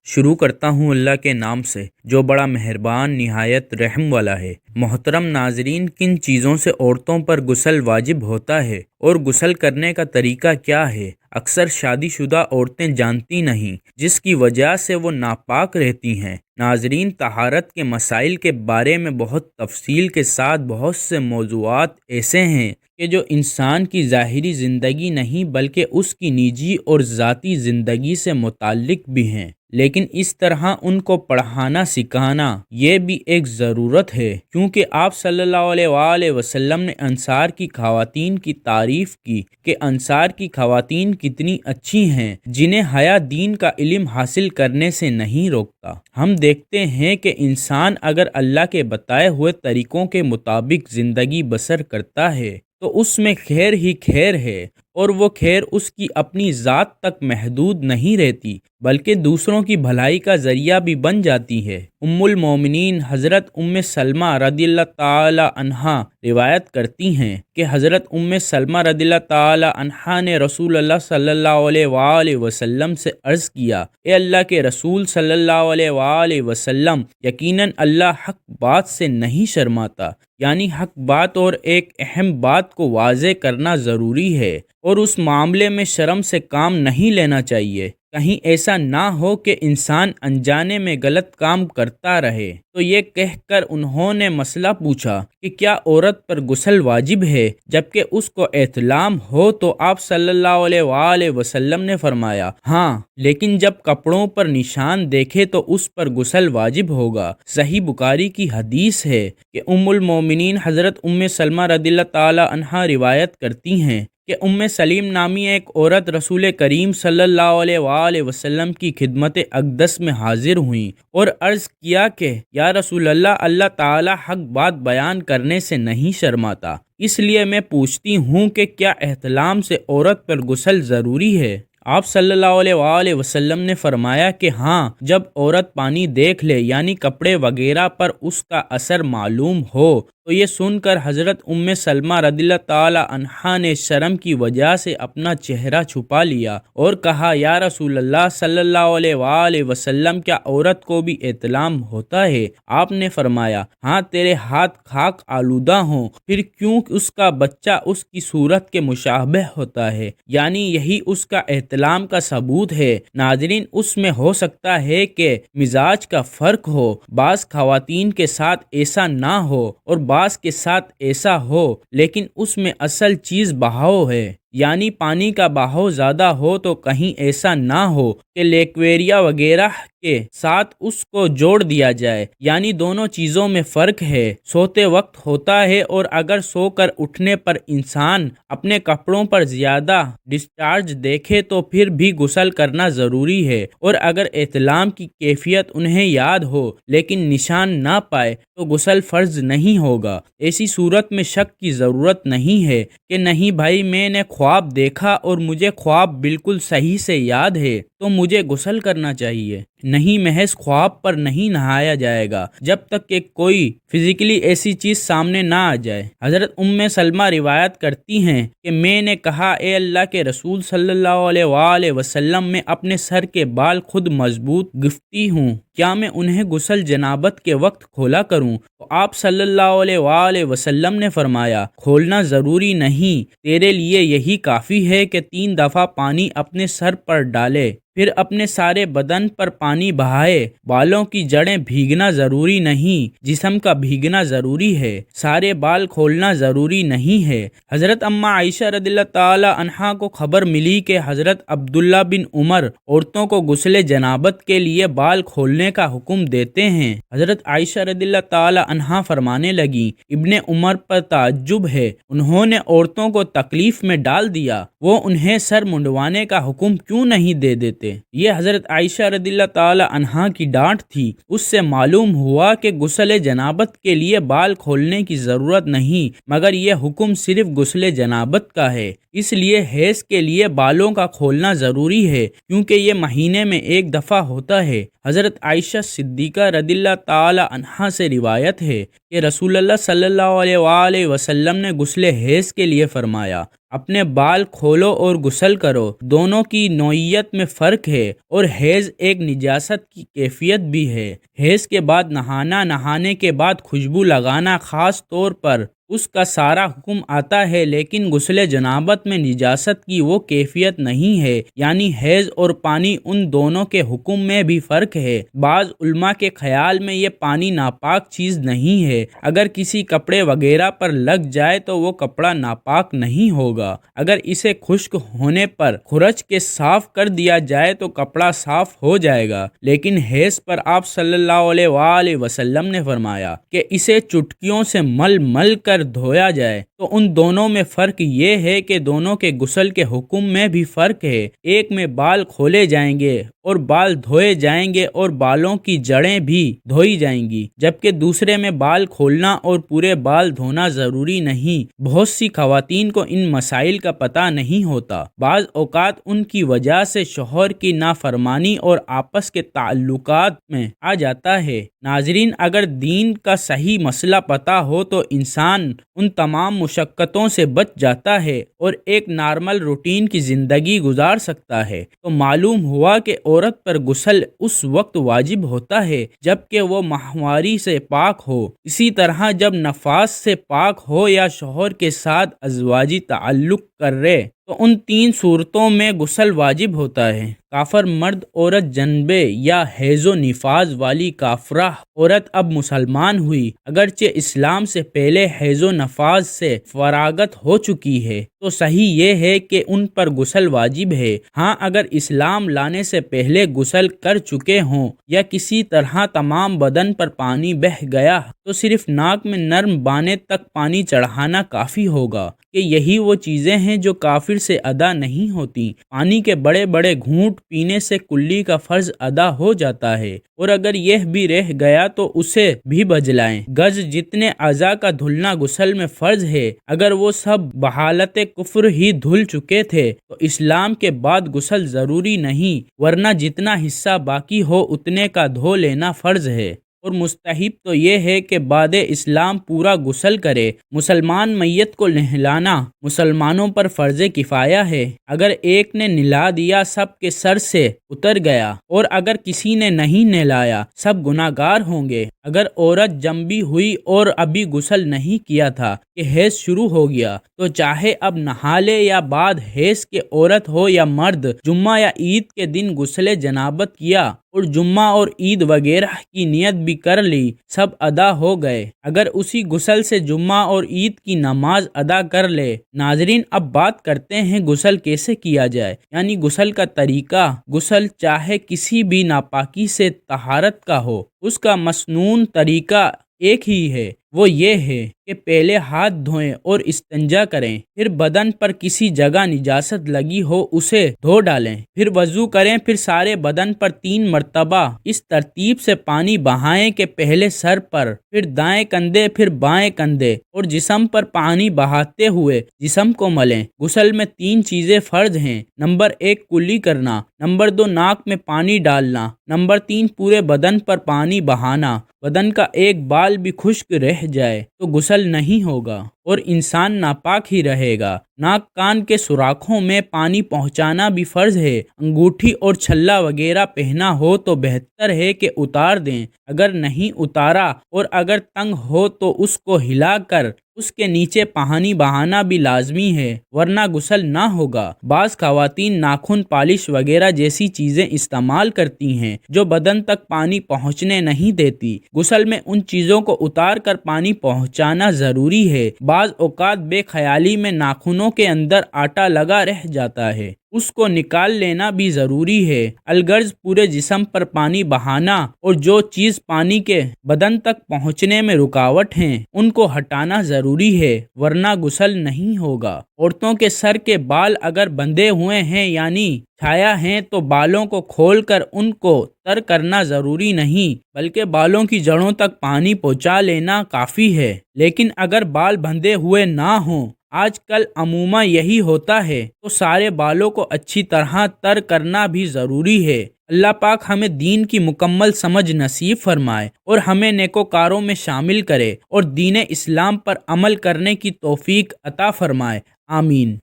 شروع کرتا ہوں اللہ کے نام سے جو بڑا مہربان نہایت رحم والا ہے۔ محترم ناظرین، کن چیزوں سے عورتوں پر غسل واجب ہوتا ہے اور غسل کرنے کا طریقہ کیا ہے، اکثر شادی شدہ عورتیں جانتی نہیں، جس کی وجہ سے وہ ناپاک رہتی ہیں۔ ناظرین، طہارت کے مسائل کے بارے میں بہت تفصیل کے ساتھ بہت سے موضوعات ایسے ہیں کہ جو انسان کی ظاہری زندگی نہیں بلکہ اس کی نجی اور ذاتی زندگی سے متعلق بھی ہیں، لیکن اس طرح ان کو پڑھانا سکھانا یہ بھی ایک ضرورت ہے، کیونکہ آپ صلی اللہ علیہ وآلہ وسلم نے انصار کی خواتین کی تعریف کی کہ انصار کی خواتین کتنی اچھی ہیں جنہیں حیا دین کا علم حاصل کرنے سے نہیں روکتا۔ ہم دیکھتے ہیں کہ انسان اگر اللہ کے بتائے ہوئے طریقوں کے مطابق زندگی بسر کرتا ہے تو اس میں خیر ہی خیر ہے، اور وہ خیر اس کی اپنی ذات تک محدود نہیں رہتی بلکہ دوسروں کی بھلائی کا ذریعہ بھی بن جاتی ہے۔ ام المومنین حضرت ام سلمہ رضی اللہ تعالی عنہا روایت کرتی ہیں کہ حضرت ام سلمہ رضی اللہ تعالی عنہا نے رسول اللہ صلی اللہ علیہ وآلہ وسلم سے عرض کیا، اے اللہ کے رسول صلی اللہ علیہ وآلہ وسلم، یقیناً اللہ حق بات سے نہیں شرماتا، یعنی حق بات اور ایک اہم بات کو واضح کرنا ضروری ہے، اور اس معاملے میں شرم سے کام نہیں لینا چاہیے، کہیں ایسا نہ ہو کہ انسان انجانے میں غلط کام کرتا رہے۔ تو یہ کہہ کر انہوں نے مسئلہ پوچھا کہ کیا عورت پر غسل واجب ہے جبکہ اس کو احتلام ہو؟ تو آپ صلی اللہ علیہ وآلہ وسلم نے فرمایا، ہاں، لیکن جب کپڑوں پر نشان دیکھے تو اس پر غسل واجب ہوگا۔ صحیح بخاری کی حدیث ہے کہ ام المومنین حضرت ام سلمہ رضی اللہ تعالی عنہا روایت کرتی ہیں کہ ام سلیم نامی ایک عورت رسول کریم صلی اللہ علیہ وآلہ وسلم کی خدمت اقدس میں حاضر ہوئیں اور عرض کیا کہ یا رسول اللہ، اللہ تعالی حق بات بیان کرنے سے نہیں شرماتا، اس لیے میں پوچھتی ہوں کہ کیا احتلام سے عورت پر غسل ضروری ہے؟ آپ صلی اللہ علیہ وآلہ وسلم نے فرمایا کہ ہاں، جب عورت پانی دیکھ لے، یعنی کپڑے وغیرہ پر اس کا اثر معلوم ہو۔ تو یہ سن کر حضرت ام سلمہ رضی اللہ تعالی عنہا نے شرم کی وجہ سے اپنا چہرہ چھپا لیا اور کہا، یا رسول اللہ صلی اللہ علیہ وآلہ وسلم، کیا عورت کو بھی احتلام ہوتا ہے؟ آپ نے فرمایا، ہاں، تیرے ہاتھ خاک آلودہ ہوں، پھر کیوں اس کا بچہ اس کی صورت کے مشابہ ہوتا ہے، یعنی یہی اس کا احتلام کا ثبوت ہے۔ ناظرین، اس میں ہو سکتا ہے کہ مزاج کا فرق ہو، بعض خواتین کے ساتھ ایسا نہ ہو اور بعض کے ساتھ ایسا ہو، لیکن اس میں اصل چیز بہاؤ ہے، یعنی پانی کا بہاؤ زیادہ ہو تو کہیں ایسا نہ ہو کہ لیکویریا وغیرہ کے ساتھ اس کو جوڑ دیا جائے، یعنی دونوں چیزوں میں فرق ہے۔ سوتے وقت ہوتا ہے اور اگر سو کر اٹھنے پر انسان اپنے کپڑوں پر زیادہ ڈسچارج دیکھے تو پھر بھی غسل کرنا ضروری ہے، اور اگر احتلام کی کیفیت انہیں یاد ہو لیکن نشان نہ پائے تو غسل فرض نہیں ہوگا۔ ایسی صورت میں شک کی ضرورت نہیں ہے کہ نہیں بھائی، میں نے خواب دیکھا اور مجھے خواب بالکل صحیح سے یاد ہے تو مجھے غسل کرنا چاہیے۔ نہیں، محض خواب پر نہیں نہایا جائے گا جب تک کہ کوئی فزیکلی ایسی چیز سامنے نہ آ جائے۔ حضرت ام سلمہ روایت کرتی ہیں کہ میں نے کہا، اے اللہ کے رسول صلی اللہ علیہ وآلہ وسلم، میں اپنے سر کے بال خود مضبوط گفتی ہوں، کیا میں انہیں غسل جنابت کے وقت کھولا کروں؟ تو آپ صلی اللہ علیہ وآلہ وسلم نے فرمایا، کھولنا ضروری نہیں، تیرے لیے یہی کافی ہے کہ 3 دفعہ پانی اپنے سر پر ڈالے، پھر اپنے سارے بدن پر پانی بہائے۔ بالوں کی جڑیں بھیگنا ضروری نہیں، جسم کا بھیگنا ضروری ہے، سارے بال کھولنا ضروری نہیں ہے۔ حضرت اماں عائشہ رضی اللہ تعالی عنہا کو خبر ملی کہ حضرت عبداللہ بن عمر عورتوں کو غسل جنابت کے لیے بال کھولنے کا حکم دیتے ہیں۔ حضرت عائشہ رضی اللہ تعالی عنہا فرمانے لگی، ابن عمر پر تعجب ہے، انہوں نے عورتوں کو تکلیف میں ڈال دیا، وہ انہیں سر منڈوانے کا حکم کیوں نہیں دے دیتے؟ یہ حضرت عائشہ رضی اللہ تعالی عنہا کی ڈانٹ تھی۔ اس سے معلوم ہوا کہ غسل جنابت کے لیے بال کھولنے کی ضرورت نہیں، مگر یہ حکم صرف غسل جنابت کا ہے، اس لیے حیض کے لیے بالوں کا کھولنا ضروری ہے، کیونکہ یہ مہینے میں 1 دفعہ ہوتا ہے۔ حضرت عائشہ صدیقہ رضی اللہ تعالی عنہا سے روایت ہے کہ رسول اللہ صلی اللہ علیہ وآلہ وسلم نے غسل حیض کے لیے فرمایا، اپنے بال کھولو اور غسل کرو، دونوں کی نوعیت میں فرق ہے، اور حیض ایک نجاست کی کیفیت بھی ہے۔ حیض کے بعد نہانا، نہانے کے بعد خوشبو لگانا خاص طور پر اس کا سارا حکم آتا ہے، لیکن غسل جنابت میں نجاست کی وہ کیفیت نہیں ہے، یعنی حیض اور پانی، ان دونوں کے حکم میں بھی فرق ہے۔ بعض علماء کے خیال میں یہ پانی ناپاک چیز نہیں ہے، اگر کسی کپڑے وغیرہ پر لگ جائے تو وہ کپڑا ناپاک نہیں ہوگا، اگر اسے خشک ہونے پر کھرچ کے صاف کر دیا جائے تو کپڑا صاف ہو جائے گا، لیکن حیض پر آپ صلی اللہ علیہ وآلہ وسلم نے فرمایا کہ اسے چٹکیوں سے مل مل کر دھویا جائے۔ تو ان دونوں میں فرق یہ ہے کہ دونوں کے غسل کے حکم میں بھی فرق ہے، ایک میں بال کھولے جائیں گے اور بال دھوئے جائیں گے اور بالوں کی جڑیں بھی دھوئی جائیں گی، جبکہ دوسرے میں بال کھولنا اور پورے بال دھونا ضروری نہیں۔ بہت سی خواتین کو ان مسائل کا پتہ نہیں ہوتا، بعض اوقات ان کی وجہ سے شوہر کی نافرمانی اور آپس کے تعلقات میں آ جاتا ہے۔ ناظرین، اگر دین کا صحیح مسئلہ پتہ ہو تو انسان ان تمام مشقتوں سے بچ جاتا ہے اور ایک نارمل روٹین کی زندگی گزار سکتا ہے۔ تو معلوم ہوا کہ عورت پر غسل اس وقت واجب ہوتا ہے جبکہ وہ ماہواری سے پاک ہو، اسی طرح جب نفاس سے پاک ہو یا شوہر کے ساتھ ازواجی تعلق کر رہے تو ان تین صورتوں میں غسل واجب ہوتا ہے۔ کافر مرد عورت جنبے یا حیض و نفاس والی کافرہ عورت اب مسلمان ہوئی، اگرچہ اسلام سے پہلے حیض و نفاس سے فراغت ہو چکی ہے، تو صحیح یہ ہے کہ ان پر غسل واجب ہے۔ ہاں، اگر اسلام لانے سے پہلے غسل کر چکے ہوں یا کسی طرح تمام بدن پر پانی بہہ گیا تو صرف ناک میں نرم بانے تک پانی چڑھانا کافی ہوگا، کہ یہی وہ چیزیں ہیں جو کافر سے ادا نہیں ہوتی۔ پانی کے بڑے بڑے گھونٹ پینے سے کلی کا فرض ادا ہو جاتا ہے، اور اگر یہ بھی رہ گیا تو اسے بھی بجلائیں۔ گز جتنے اعضاء کا دھلنا غسل میں فرض ہے، اگر وہ سب بحالت کفر ہی دھل چکے تھے تو اسلام کے بعد غسل ضروری نہیں، ورنہ جتنا حصہ باقی ہو اتنے کا دھو لینا فرض ہے، اور مستحب تو یہ ہے کہ بعد اسلام پورا غسل کرے۔ مسلمان میت کو نہلانا مسلمانوں پر فرض کفایہ ہے، اگر ایک نے نہلا دیا سب کے سر سے اتر گیا، اور اگر کسی نے نہیں نہلایا سب گناہگار ہوں گے۔ اگر عورت جنبی ہوئی اور ابھی غسل نہیں کیا تھا کہ حیض شروع ہو گیا تو چاہے اب نہا لے یا بعد حیض کے عورت ہو یا مرد، جمعہ یا عید کے دن غسل جنابت کیا اور جمعہ اور عید وغیرہ کی نیت بھی کر لی، سب ادا ہو گئے، اگر اسی غسل سے جمعہ اور عید کی نماز ادا کر لے۔ ناظرین، اب بات کرتے ہیں غسل کیسے کیا جائے، یعنی غسل کا طریقہ۔ غسل چاہے کسی بھی ناپاکی سے طہارت کا ہو، اس کا مسنون طریقہ ایک ہی ہے، وہ یہ ہے کہ پہلے ہاتھ دھوئیں اور استنجا کریں، پھر بدن پر کسی جگہ نجاست لگی ہو اسے دھو ڈالیں، پھر وضو کریں، پھر سارے بدن پر 3 مرتبہ اس ترتیب سے پانی بہائیں کہ پہلے سر پر، پھر دائیں کندھے، پھر بائیں کندھے، اور جسم پر پانی بہاتے ہوئے جسم کو ملیں۔ غسل میں 3 چیزیں فرض ہیں: نمبر 1 کلی کرنا، نمبر 2 ناک میں پانی ڈالنا، نمبر 3 پورے بدن پر پانی بہانا۔ بدن کا ایک بال بھی خشک رہ جائے تو غسل نہیں ہوگا اور انسان ناپاک ہی رہے گا۔ ناک کان کے سوراخوں میں پانی پہنچانا بھی فرض ہے۔ انگوٹھی اور چھلا وغیرہ پہنا ہو تو بہتر ہے کہ اتار دیں، اگر نہیں اتارا اور اگر تنگ ہو تو اس کو ہلا کر اس کے نیچے پانی بہانا بھی لازمی ہے، ورنہ غسل نہ ہوگا۔ بعض خواتین ناخن پالش وغیرہ جیسی چیزیں استعمال کرتی ہیں جو بدن تک پانی پہنچنے نہیں دیتی۔ غسل میں ان چیزوں کو اتار کر پانی پہنچانا ضروری ہے۔ بعض اوقات بے خیالی میں ناخنوں کے اندر آٹا لگا رہ جاتا ہے، اس کو نکال لینا بھی ضروری ہے۔ الغرض پورے جسم پر پانی بہانا اور جو چیز پانی کے بدن تک پہنچنے میں رکاوٹ ہیں ان کو ہٹانا ضروری ہے، ورنہ غسل نہیں ہوگا۔ عورتوں کے سر کے بال اگر بندھے ہوئے ہیں یعنی چھایا ہیں تو بالوں کو کھول کر ان کو تر کرنا ضروری نہیں، بلکہ بالوں کی جڑوں تک پانی پہنچا لینا کافی ہے۔ لیکن اگر بال بندھے ہوئے نہ ہوں، آج کل عموماً یہی ہوتا ہے، تو سارے بالوں کو اچھی طرح تر کرنا بھی ضروری ہے۔ اللہ پاک ہمیں دین کی مکمل سمجھ نصیب فرمائے اور ہمیں نیکوکاروں میں شامل کرے اور دین اسلام پر عمل کرنے کی توفیق عطا فرمائے، آمین۔